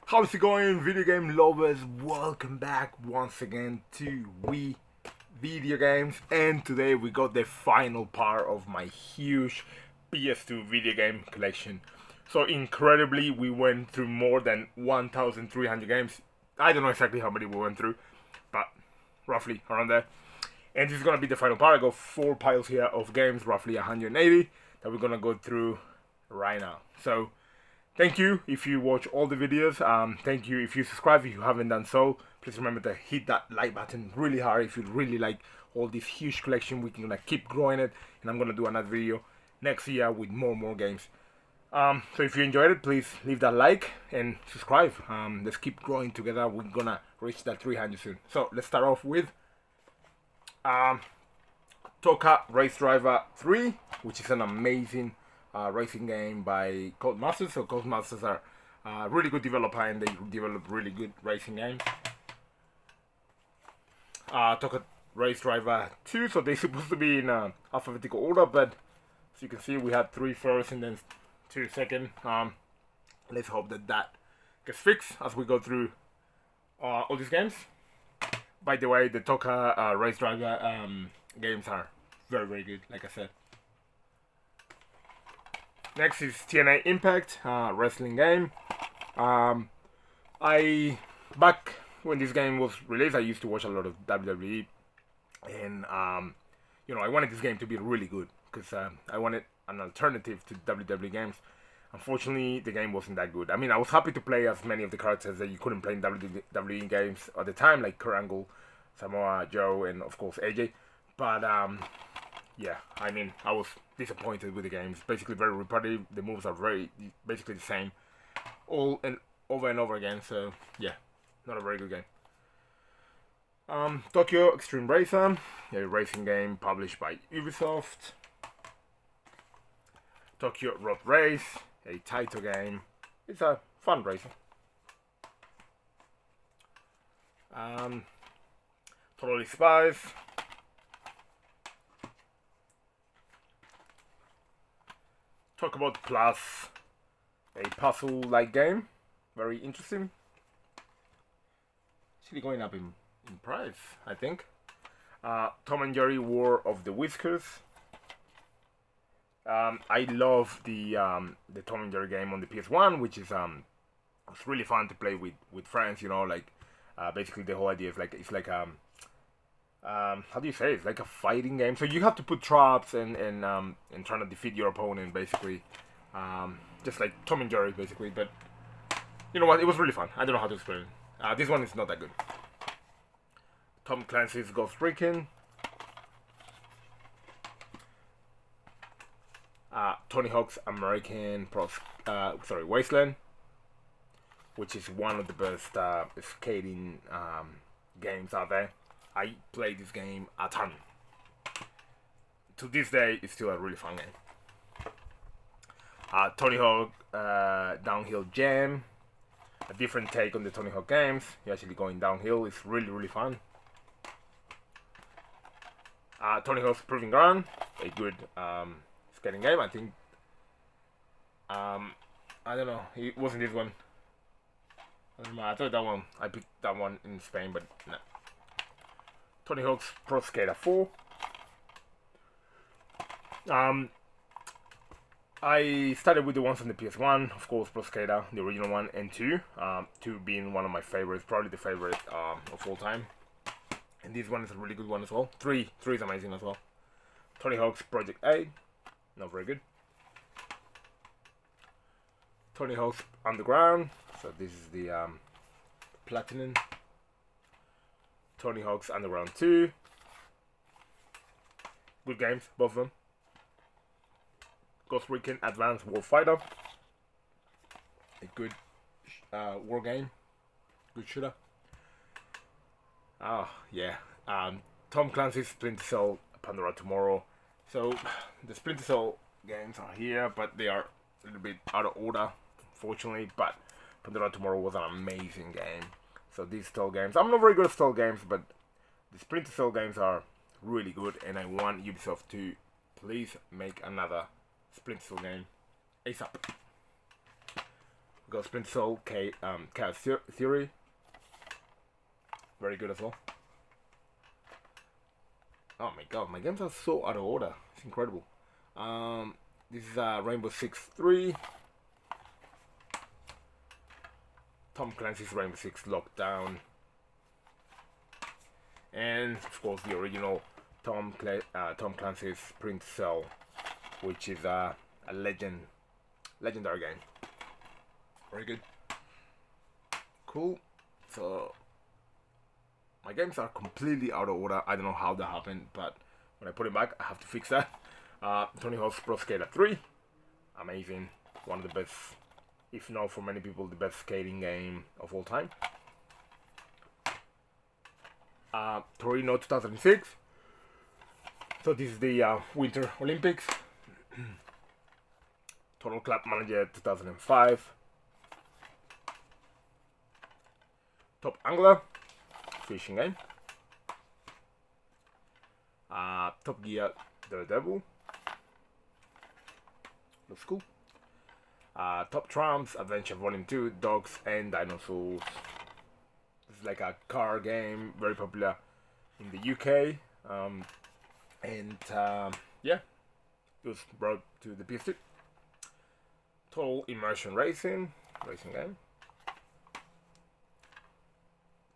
How's it going, video game lovers? Welcome back once again to We Video Games, and today we got the final part of my huge PS2 video game collection. So incredibly, we went through more than 1,300 games. I don't know exactly how many we went through, but roughly around there. And this is gonna be the final part. I got 4 piles here of games, roughly 180, that we're gonna go through right now. So thank you if you watch all the videos. Thank you if you subscribe. If you haven't done so, please remember to hit that like button really hard if you really like all this huge collection. We're gonna keep growing it, and I'm gonna do another video next year with more games. So if you enjoyed it, please leave that like and subscribe. Let's keep growing together. We're gonna reach that 300 soon. So let's start off with Toka Race Driver 3, which is an amazing racing game by Codemasters. So Codemasters are a really good developer, and they develop really good racing games. Toka Race Driver 2, so they're supposed to be in alphabetical order, but as you can see, we had 3 first and then 2 second. Let's hope that gets fixed as we go through all these games. By the way, the Toka Race Driver games are very good, like I said. Next is TNA Impact, wrestling game. Back when this game was released, I used to watch a lot of WWE, and I wanted this game to be really good because I wanted an alternative to WWE games. Unfortunately, the game wasn't that good. I mean, I was happy to play as many of the characters that you couldn't play in WWE games at the time, like Kurt Angle, Samoa Joe, and of course AJ. But yeah, I mean, I was disappointed with the game. It's basically very repetitive. The moves are basically the same, all and over again. So yeah, not a very good game. Tokyo Extreme Racer, a racing game published by Ubisoft. Tokyo Road Race, a title game. It's a fun racer. Totally Spies. Talk about Plus, a puzzle-like game. Very interesting. Actually going up in price, I think. Tom and Jerry War of the Whiskers. I love the Tom and Jerry game on the PS1, which is it's really fun to play with friends. Basically the whole idea is it's like how do you say it? It's like a fighting game. So you have to put traps and trying to defeat your opponent, basically. Just like Tom and Jerry, basically. But you know what? It was really fun. I don't know how to explain it. This one is not that good. Tom Clancy's Ghost Recon. Tony Hawk's American Wasteland, which is one of the best skating games out there. I played this game a ton. To this day, it's still a really fun game. Tony Hawk Downhill Jam, a different take on the Tony Hawk games. You're actually going downhill. It's really fun. Tony Hawk's Proving Ground, a good skating game. I think I don't know, it wasn't this one. I don't know, I thought that one, I picked that one in Spain, but no. Tony Hawk's Pro Skater 4. I started with the ones on the PS1, of course, Pro Skater, the original one, and 2. 2 being one of my favorites, probably the favorite of all time. And this one is a really good one as well. 3 is amazing as well. Tony Hawk's Project A, not very good. Tony Hawk's Underground, so this is the Platinum. Tony Hawk's Underground 2. Good games, both of them. Ghost Recon Advanced Warfighter. A good war game. Good shooter. Oh, yeah. Tom Clancy's Splinter Cell Pandora Tomorrow. So, the Splinter Cell games are here, but they are a little bit out of order, unfortunately. But Pandora Tomorrow was an amazing game. So these stealth games, I'm not very good at stealth games, but the Splinter Cell games are really good, and I want Ubisoft to please make another Splinter Cell game ASAP. We got Splinter Cell, Chaos Theory. Very good as well. Oh my god, my games are so out of order. It's incredible. This is Rainbow Six 3. Tom Clancy's Rainbow Six Lockdown. And of course the original Tom Clancy's Splinter Cell, which is a legendary game. Very good. Cool. So my games are completely out of order. I don't know how that happened, but when I put it back, I have to fix that. Tony Hawk's Pro Skater 3. Amazing. One of the best, if not for many people, the best skating game of all time. Torino 2006. So this is the Winter Olympics. Total Club Manager 2005. Top Angler, fishing game. Top Gear Daredevil. Looks cool. Top Trumps Adventure Volume 2, Dogs and Dinosaurs. It's like a car game, very popular in the UK. Yeah, it was brought to the PS2. Total Immersion racing game.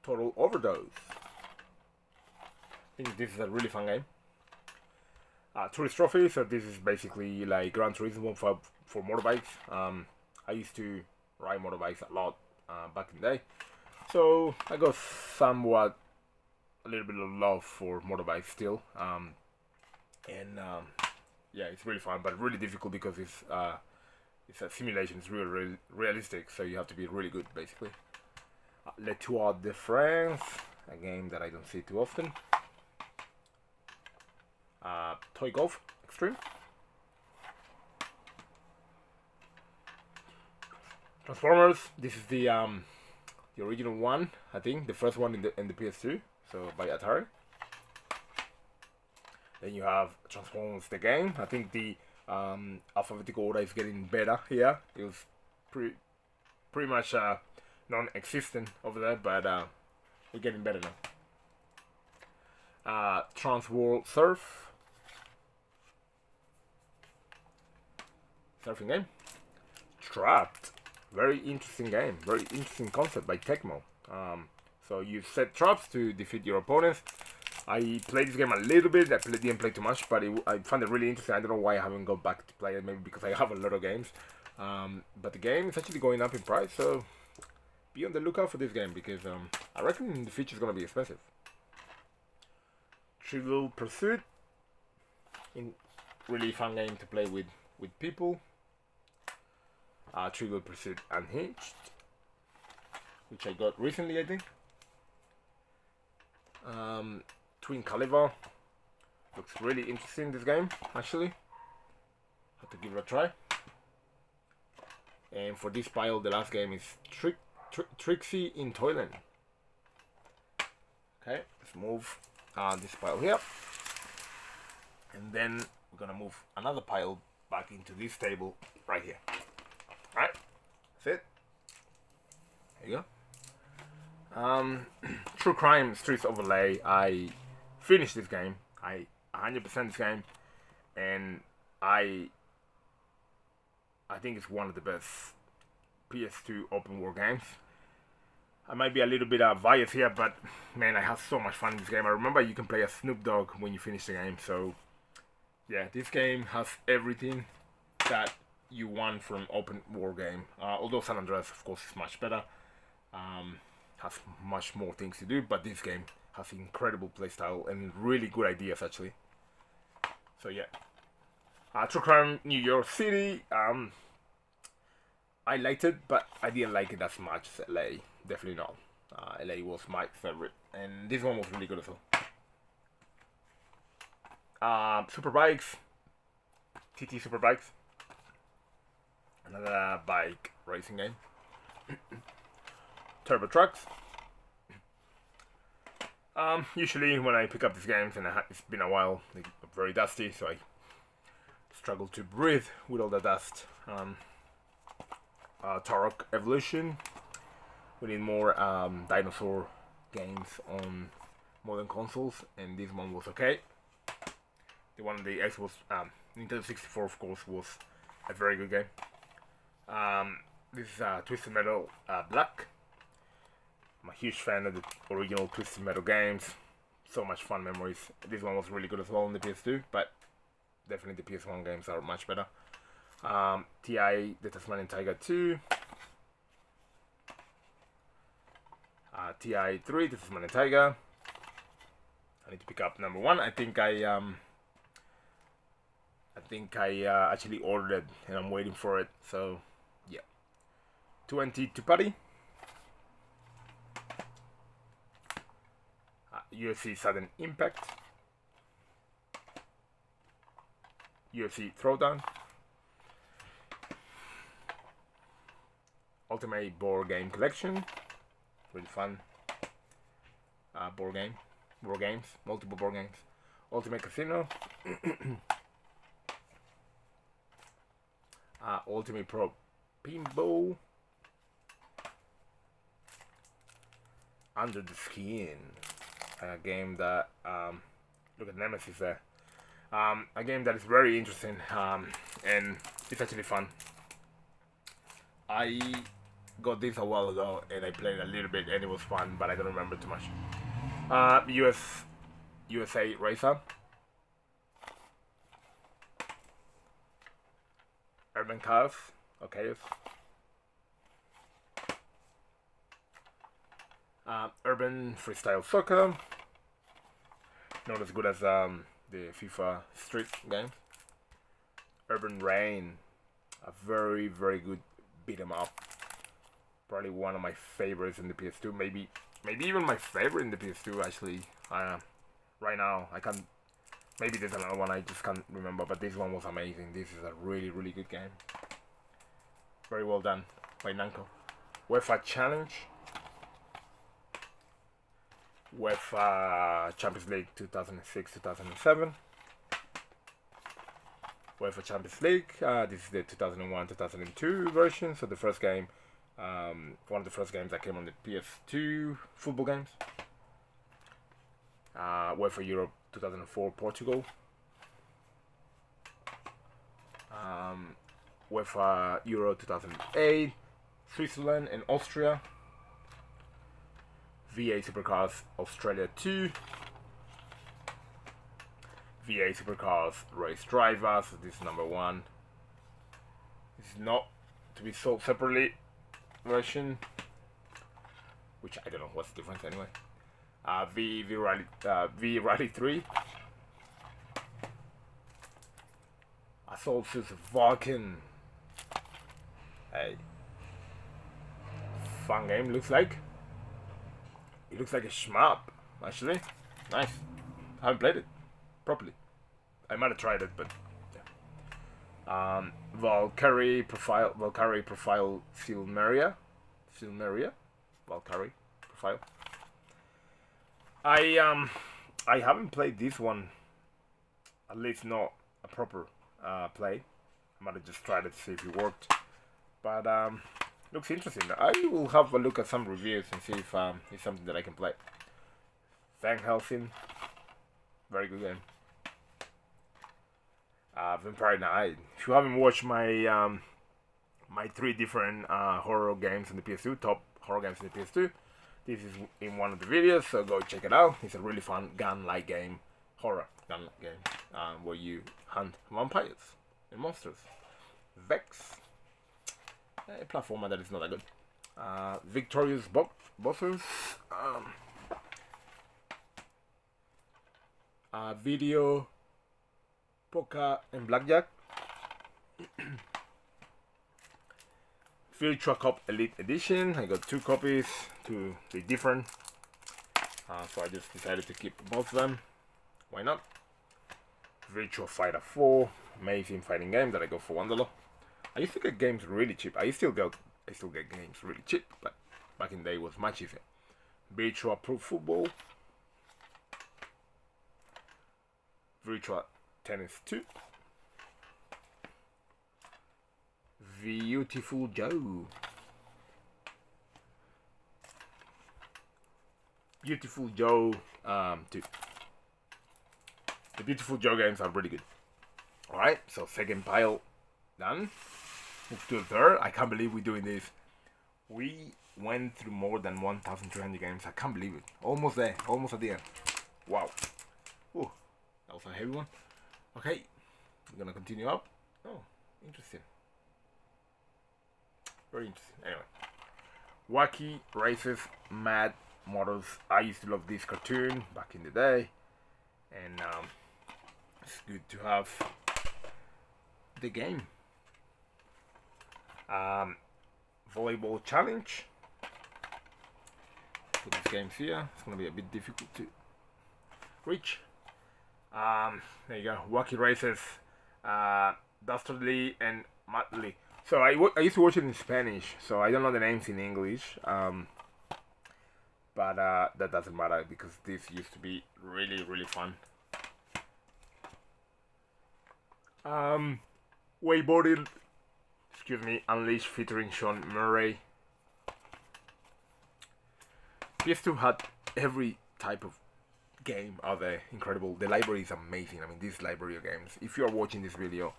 Total Overdose. I think this is a really fun game. Tourist Trophy, so this is basically like Gran Turismo for motorbikes. I used to ride motorbikes a lot back in the day, so I got somewhat a little bit of love for motorbikes still. Yeah, it's really fun, but really difficult because it's a simulation. It's really realistic, so you have to be really good, basically. Le Tour de France, a game that I don't see too often. Toy Golf Extreme. Transformers. This is the original one, I think, the first one in the PS2, so by Atari. Then you have Transformers the game. I think the alphabetical order is getting better here. It was pretty much non-existent over there, but we're getting better now. Trans World Surf. Surfing game. Trapped. Very interesting game. Very interesting concept by Tecmo. So you set traps to defeat your opponents. I played this game a little bit. Didn't play too much, but I found it really interesting. I don't know why I haven't gone back to play it. Maybe because I have a lot of games. But the game is actually going up in price, so be on the lookout for this game because I reckon the future is going to be expensive. Trivial Pursuit. Really fun game to play with people. Trivial Pursuit Unhinged, which I got recently, I think. Twin Caliber. Looks really interesting, this game, actually. Have to give it a try. And for this pile, the last game is Trixie in Toyland. Okay, let's move this pile here. And then we're gonna move another pile back into this table right here. Alright, that's it. There you go. True Crime Streets Overlay. I finished this game. I 100% this game, and I think it's one of the best PS2 open world games. I might be a little bit biased here, but man, I had so much fun in this game. I remember you can play as Snoop Dogg when you finish the game, so yeah, this game has everything that you want from open world game. Although San Andreas, of course, is much better, has much more things to do, but this game has incredible playstyle and really good ideas, actually. So yeah, True Crime New York City. I liked it, but I didn't like it as much as LA. Definitely not. LA was my favorite, and this one was really good as well. Superbikes, TT Superbikes. Another bike racing game. Turbo Trucks. Usually when I pick up these games, and it's been a while, they're very dusty, so I struggle to breathe with all the dust. Turok Evolution. We need more dinosaur games on modern consoles, and this one was okay. The one on the Xbox, Nintendo 64, of course, was a very good game. This is Twisted Metal Black. I'm a huge fan of the original Twisted Metal games. So much fun memories. This one was really good as well on the PS2, but definitely the PS1 games are much better. TI, the Tasmanian Tiger 2. TI 3, the Tasmanian Tiger. I need to pick up number 1. I think I actually ordered it and I'm waiting for it. So yeah. 20 to Party. UFC Sudden Impact. UFC Throwdown. Ultimate Board Game Collection. Really fun. Board games, multiple board games. Ultimate Casino. Ultimate Pro Pinball. Under the Skin. A game that, look at Nemesis there. A game that is very interesting, and it's actually fun. I got this a while ago and I played a little bit and it was fun, but I don't remember too much. USA Racer. Urban Cars. Okay. Urban Freestyle Soccer. Not as good as the FIFA Street game. Urban Rain. A very, very good beat 'em up. Probably one of my favorites in the PS2. Maybe even my favorite in the PS2 actually. Right now I can't. Maybe there's another one I just can't remember, but this one was amazing. This is a really, really good game. Very well done by Namco. UEFA Challenge. UEFA Champions League 2006-2007. UEFA Champions League. This is the 2001-2002 version. So the first game, one of the first games that came on the PS2 football games. UEFA Europe 2004 Portugal. UEFA Euro 2008 Switzerland and Austria. VA Supercars Australia 2. VA Supercars Race Driver, so this is number 1. This is not to be sold separately version, which I don't know what's the difference anyway. V Rally 3. Assault Suits Vulcan. Hey, fun game looks like. It looks like a shmup, actually. Nice. I haven't played it properly. I might have tried it, but yeah. Valkyrie Profile Silmeria. Valkyrie Profile. I haven't played this one. At least not a proper play. I might have just tried it to see if it worked. But looks interesting. I will have a look at some reviews and see if it's something that I can play. Van Helsing, very good game. Vampire Knight. If you haven't watched my my 3 different horror games in the PS2, top horror games in the PS2, this is in one of the videos, so go check it out. It's a really fun gun-like game, horror gun-like game, where you hunt vampires and monsters. Vex. A platformer that is not that good. Victorious Bosses. Video, Poker, and Blackjack. Virtua Cop Elite Edition. I got 2 copies, 2 different. So I just decided to keep both of them. Why not? Virtua Fighter 4. Amazing fighting game that I got for $1. I used to get games really cheap. I still get games really cheap, but back in the day it was much easier. Virtua Pro Football. Virtua Tennis 2. Beautiful Joe. Beautiful Joe 2. The Beautiful Joe games are really good. Alright, so second pile done. Move to the third. I can't believe we're doing this. We went through more than 1,300 games. I can't believe it. Almost there. Almost at the end. Wow. Ooh, that was a heavy one. Okay, we're gonna continue up. Oh, interesting. Very interesting. Anyway. Wacky Races Mad Models. I used to love this cartoon back in the day. And it's good to have the game. Volleyball challenge. Put these games here. It's gonna be a bit difficult to reach. There you go. Wacky Races, Dastardly and Madly. So I used to watch it in Spanish, so I don't know the names in English. But that doesn't matter because this used to be really fun. Wakeboarding, Unleashed featuring Sean Murray. PS2 had every type of game out there. Incredible. The library is amazing. I mean, this library of games. If you are watching this video,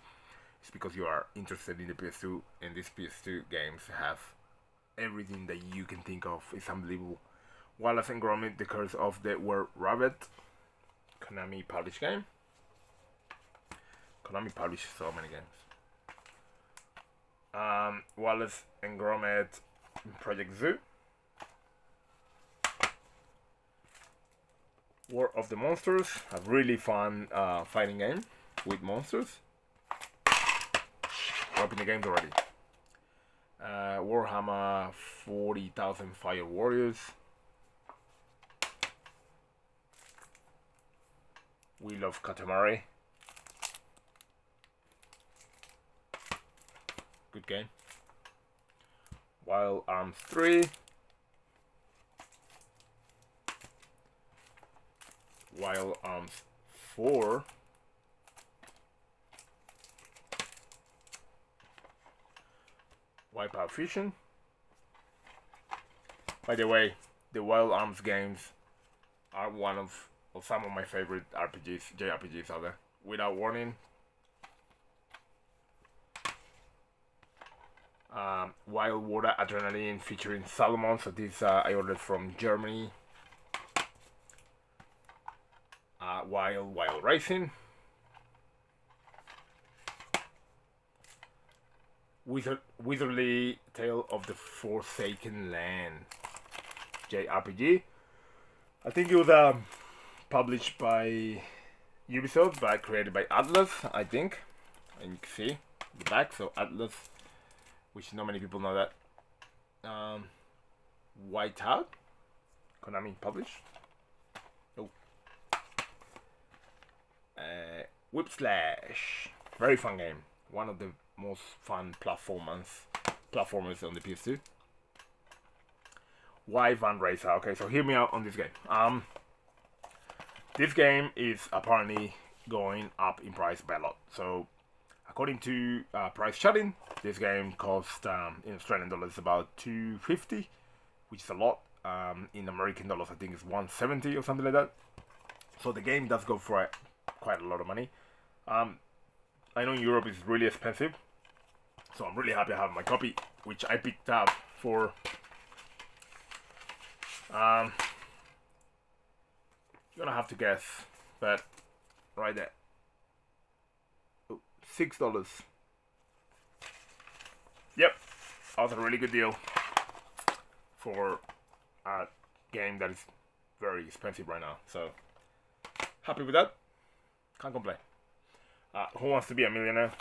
it's because you are interested in the PS2, and these PS2 games have everything that you can think of. It's unbelievable. Wallace and Gromit: The Curse of the Were Rabbit. Konami published game. Konami published so many games. Wallace and Gromit: Project Zoo. War of the Monsters, a really fun fighting game with monsters. We're up in the games already. Warhammer 40,000 Fire Warriors. We Love Katamari. Good game. Wild Arms 3. Wild Arms 4. Wipeout Fusion. By the way, the Wild Arms games are one of some of my favorite JRPGs out there. Without Warning. Wild Water Adrenaline featuring Salomon. So this I ordered from Germany. Wild Racing. Wizardly Tale of the Forsaken Land. JRPG. I think it was published by Ubisoft, but created by Atlas, I think. And you can see the back, so Atlas, which not many people know that. Whiteout, Konami published. Oh. Whip Slash, very fun game. One of the most fun platformers on the PS2. Why Van Racer? Okay, so hear me out on this game. This game is apparently going up in price by a lot. So, according to Price Chatting, this game cost in Australian dollars about $250, which is a lot. In American dollars, I think it's $170 or something like that. So the game does go for quite a lot of money. I know in Europe it's really expensive, so I'm really happy I have my copy, which I picked up for you're gonna have to guess, but right there, $6. Yep, that was a really good deal for a game that is very expensive right now. So happy with that. Can't complain. Who Wants to Be a Millionaire?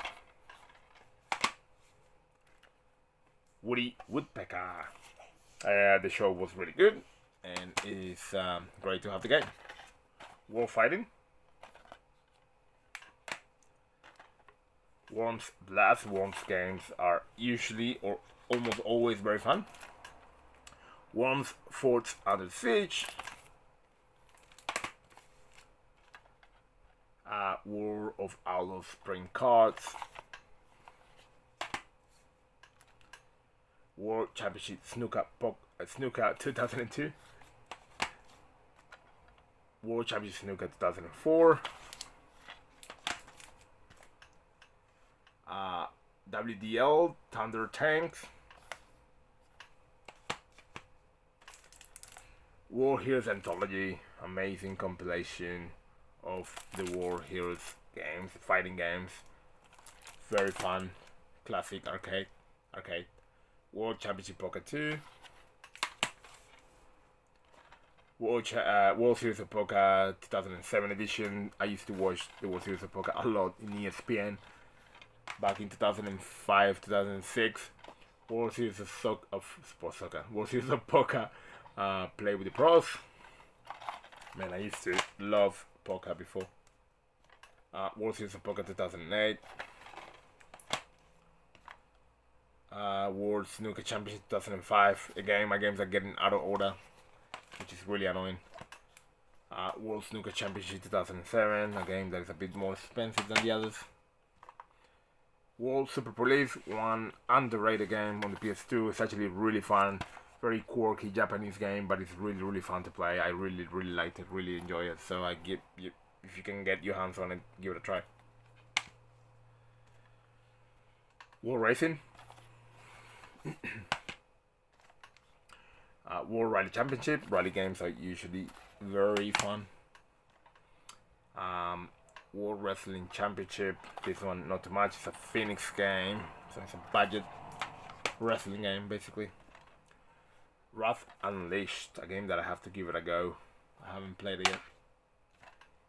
Woody Woodpecker. The show was really good, and it's great to have the game. War Fighting. Worms Blast. Worms games are usually or almost always very fun. Worms Forts Under Siege. War of Owls Spring Cards. World Championship Snooker 2002. World Championship Snooker 2004. WDL Thunder Tanks. War Heroes Anthology, amazing compilation of the War Heroes games, fighting games. Very fun, classic arcade. World Championship Poker 2. World Series of Poker 2007 edition. I used to watch the World Series of Poker a lot in ESPN back in 2005, 2006. World Series of Sports Soccer. World Series of Poker. Play with the pros. Man, I used to love poker before. World Series of Poker 2008. World Snooker Championship 2005. Again, my games are getting out of order, which is really annoying. World Snooker Championship 2007. A game that is a bit more expensive than the others. World Super Police, one underrated game on the PS2. It's actually really fun. Very quirky Japanese game, but it's really fun to play. I really liked it, really enjoy it. So I give you, if you can get your hands on it, give it a try. World Racing. World Rally Championship. Rally games are usually very fun. World Wrestling Championship. This one not too much. It's a Phoenix game, so it's a budget wrestling game basically. Wrath Unleashed, a game that I have to give it a go. I haven't played it yet.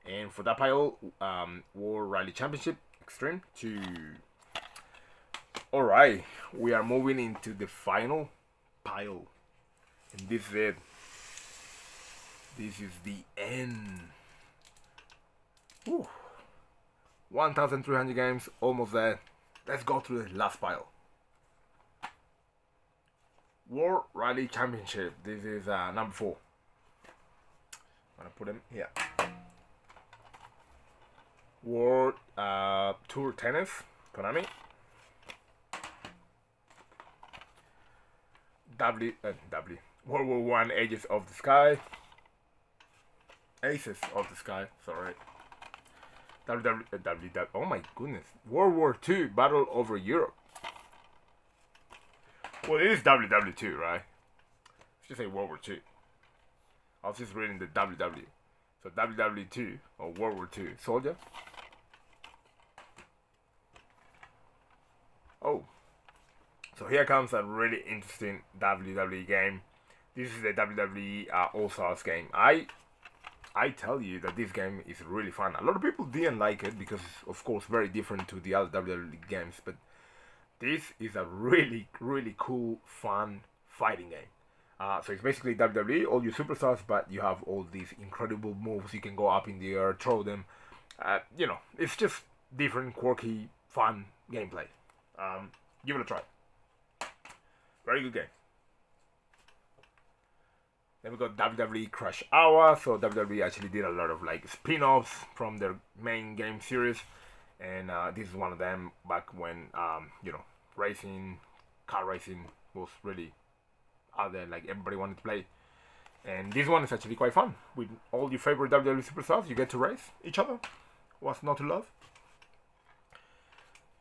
And for that pile, World Rally Championship Extreme 2. Alright, we are moving into the final pile. And this is it. This is the end. Whew. 1,300 games, almost there. Let's go through the last pile. World Rally Championship. This is number 4. I'm gonna put him here. World Tour Tennis, Konami. World War One Aces of the Sky. Sorry. Oh my goodness. World War II Battle over Europe. Well, it is WW2, right? Let's just say World War II. I was just reading the WW. So WW2 or World War II Soldier. Oh. So here comes a really interesting WWE game. This is the WWE All-Stars game. I tell you that this game is really fun. A lot of people didn't like it because, of course, very different to the other WWE games. But this is a really cool, fun fighting game. So it's basically WWE, all your superstars, but you have all these incredible moves. You can go up in the air, throw them. You know, it's just different, quirky, fun gameplay. Give it a try. Very good game. Then we got WWE Crash Hour. So WWE actually did a lot of like spin-offs from their main game series, and this is one of them. Back when you know, car racing was really out there, like everybody wanted to play. And this one is actually quite fun. With all your favorite WWE superstars, you get to race each other. What's not to love?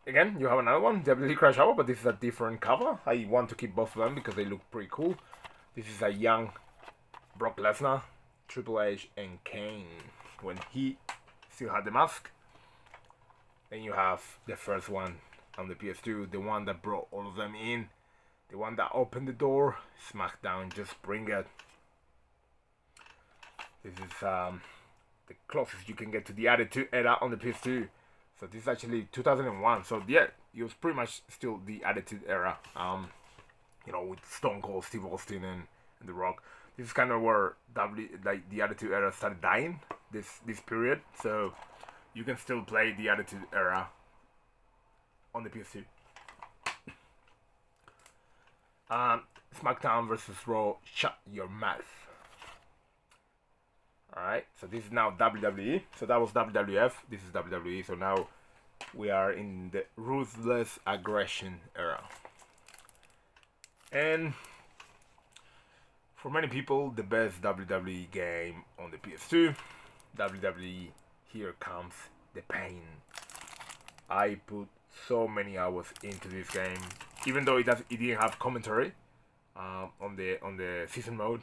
Again, you have another one, WWE Crash Hour, but this is a different cover. I want to keep both of them because they look pretty cool. This is a young Brock Lesnar, Triple H, and Kane when he still had the mask. Then you have the first one on the PS2, the one that brought all of them in, the one that opened the door. SmackDown, just bring it. This is the closest you can get to the Attitude Era on the PS2. So this is actually 2001. So yeah, it was pretty much still the Attitude Era. You know, with Stone Cold, Steve Austin, and The Rock. This is kind of where the Attitude Era started dying. This period. So you can still play the Attitude Era on the PS2. SmackDown versus Raw. Shut your mouth. Alright, so this is now WWE. So that was WWF. This is WWE. So now we are in the Ruthless Aggression era. And for many people, the best WWE game on the PS2, WWE Here Comes the Pain. I put so many hours into this game, even though it didn't have commentary on the season mode.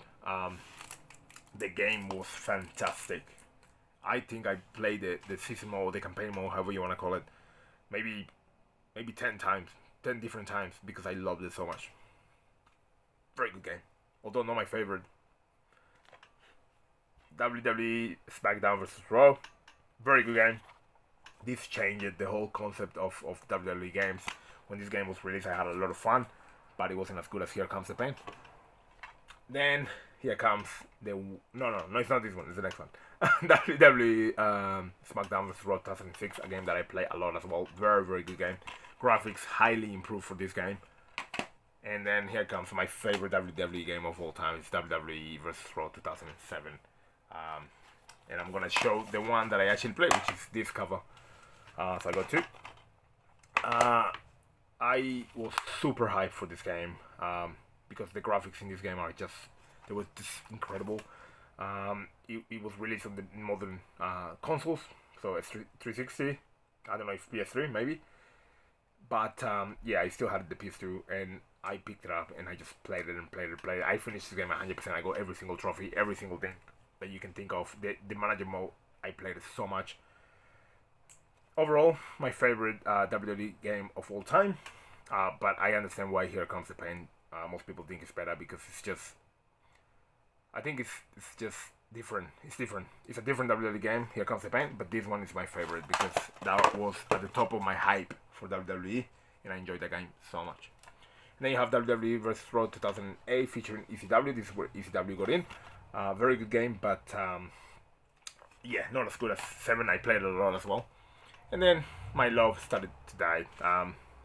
The game was fantastic. I think I played the season mode, the campaign mode, however you want to call it, maybe 10 times, 10 different times, because I loved it so much. Very good game, although not my favorite. WWE SmackDown vs. Raw, very good game. This changed the whole concept of WWE games. When this game was released, I had a lot of fun, but it wasn't as good as Here Comes the Pain. Then here comes the no, it's not this one. It's the next one. WWE SmackDown vs. Raw 2006, a game that I play a lot as well. Very, very good game. Graphics highly improved for this game. And then here comes my favorite WWE game of all time. It's WWE vs. Raw 2007. And I'm gonna show the one that I actually play, which is this cover. So I got two. I was super hyped for this game because the graphics in this game are just incredible. It was released on the modern consoles, so it's 360. I don't know if PS3 maybe, but yeah, I still had the PS2 and I picked it up and I just played it. I finished this game 100%. I got every single trophy, every single thing that you can think of. The manager mode, I played it so much. Overall, my favorite WWE game of all time, but I understand why Here Comes the Pain. Most people think it's better because it's just, I think it's just different. It's different. It's a different WWE game, Here Comes the Pain, but this one is my favorite because that was at the top of my hype for WWE, and I enjoyed that game so much. And then you have WWE vs. Raw 2008 featuring ECW. This is where ECW got in. Very good game, but yeah, not as good as 7. I played it a lot as well. And then my love started to die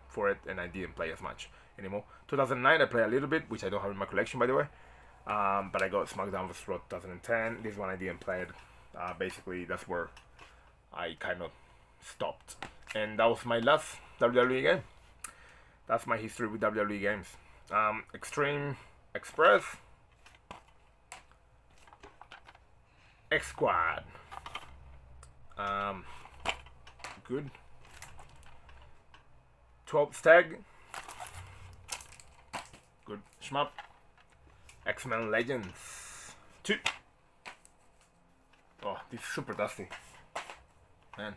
for it, and I didn't play as much anymore. 2009, I played a little bit, which I don't have in my collection, by the way. But I got SmackDown vs. Raw 2010. This one I didn't play it. Basically, that's where I kind of stopped. And that was my last WWE game. That's my history with WWE games. Extreme Express, X Squad. Good. 12 Stag. Good shmup. X-Men Legends 2. Oh, this is super dusty, man.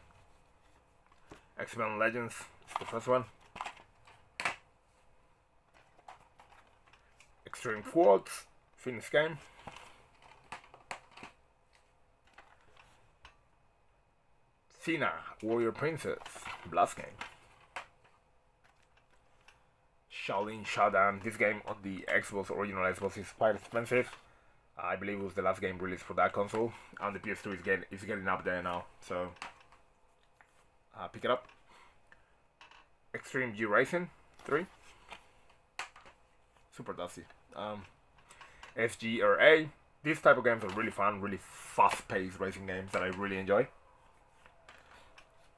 X-Men Legends is the first one. Extreme Quads, finish game. Cena, Warrior Princess, Blast game. Shaolin Showdown. This game on the Xbox, original Xbox, is quite expensive. I believe it was the last game released for that console. And the PS2 is getting up there now, so pick it up. Extreme G Racing 3. Super dusty. SGRA. These type of games are really fun, really fast-paced racing games that I really enjoy.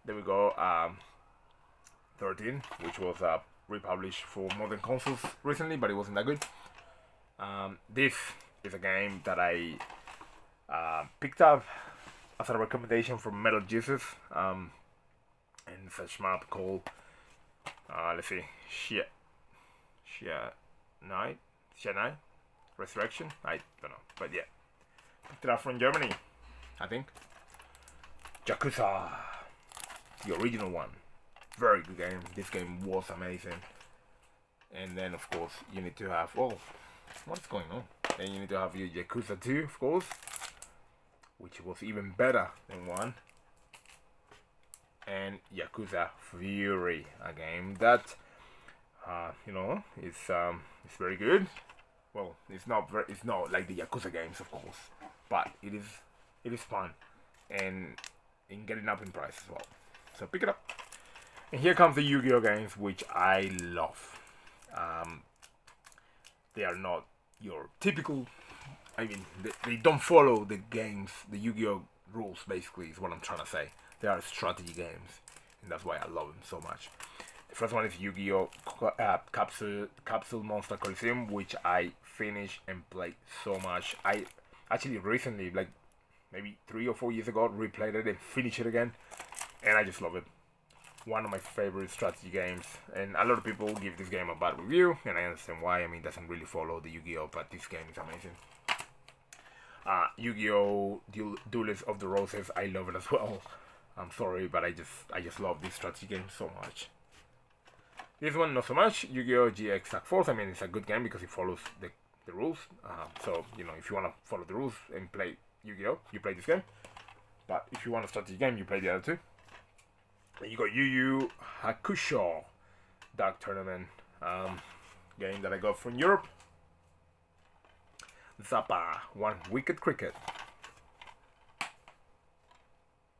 There we go. 13, which was republished for modern consoles recently, but it wasn't that good. This is a game that I picked up as a recommendation from Metal Jesus, and it's a shmup called let's see, Night Resurrection. I don't know, but yeah, picked it up from Germany, I think. Yakuza, the original one. Very good game. This game was amazing. And then of course you need to have, oh, what's going on? Then you need to have your Yakuza 2, of course, which was even better than 1. And Yakuza Fury, a game that you know, it's very good. Well, it's not like the Yakuza games, of course, but it is fun and getting up in price as well. So pick it up. And here comes the Yu-Gi-Oh games, which I love. They are not your typical, I mean, they don't follow the games, the Yu-Gi-Oh rules, basically, is what I'm trying to say. They are strategy games, and that's why I love them so much. The first one is Yu-Gi-Oh! Capsule Monster Coliseum, which I finished and played so much. I actually recently, like maybe 3 or 4 years ago, replayed it and finished it again, and I just love it. One of my favorite strategy games, and a lot of people give this game a bad review, and I understand why. I mean, it doesn't really follow the Yu-Gi-Oh, but this game is amazing. Yu-Gi-Oh! Duelist of the Roses, I love it as well. I'm sorry, but I just love this strategy game so much. This one not so much. Yu-Gi-Oh! GX Tag Force. I mean, it's a good game because it follows the rules. So you know, if you want to follow the rules and play Yu-Gi-Oh, you play this game. But if you want a strategy game, you play the other two. And you got Yu Yu Hakusho Dark Tournament game that I got from Europe. Zappa, One Wicked Cricket.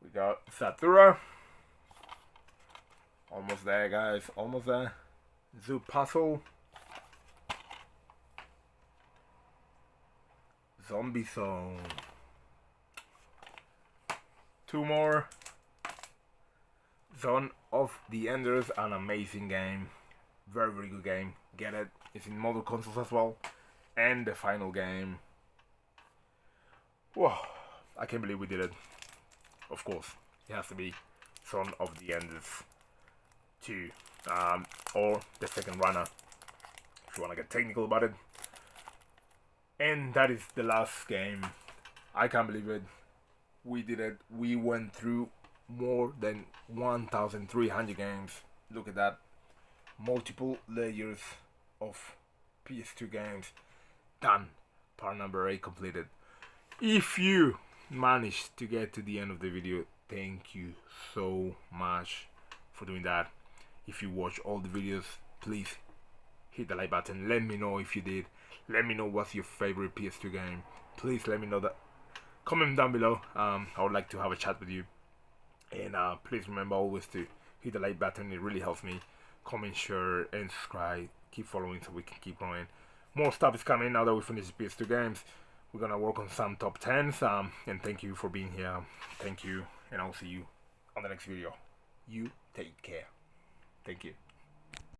We got Satura. Almost there, guys. Almost there. Zoo Puzzle. Zombie Zone. 2 more. Zone of the Enders, an amazing game. Very, very good game. Get it. It's in mobile consoles as well. And the final game. Whoa. I can't believe we did it. Of course. It has to be Zone of the Enders 2. Or the second runner. If you want to get technical about it. And that is the last game. I can't believe it. We did it. We went through more than 1,300 games. Look at that. Multiple layers of PS2 games. Done. Part number 8 completed. If you managed to get to the end of the video, thank you so much for doing that. If you watch all the videos, please hit the like button. Let me know if you did. Let me know what's your favorite PS2 game. Please let me know that. Comment down below. I would like to have a chat with you. And please remember always to hit the like button. It really helps me. Comment, share, and subscribe. Keep following so we can keep growing. More stuff is coming now that we finish the PS2 games. We're gonna work on some top 10s. And thank you for being here. Thank you, and I'll see you on the next video. You take care. Thank you.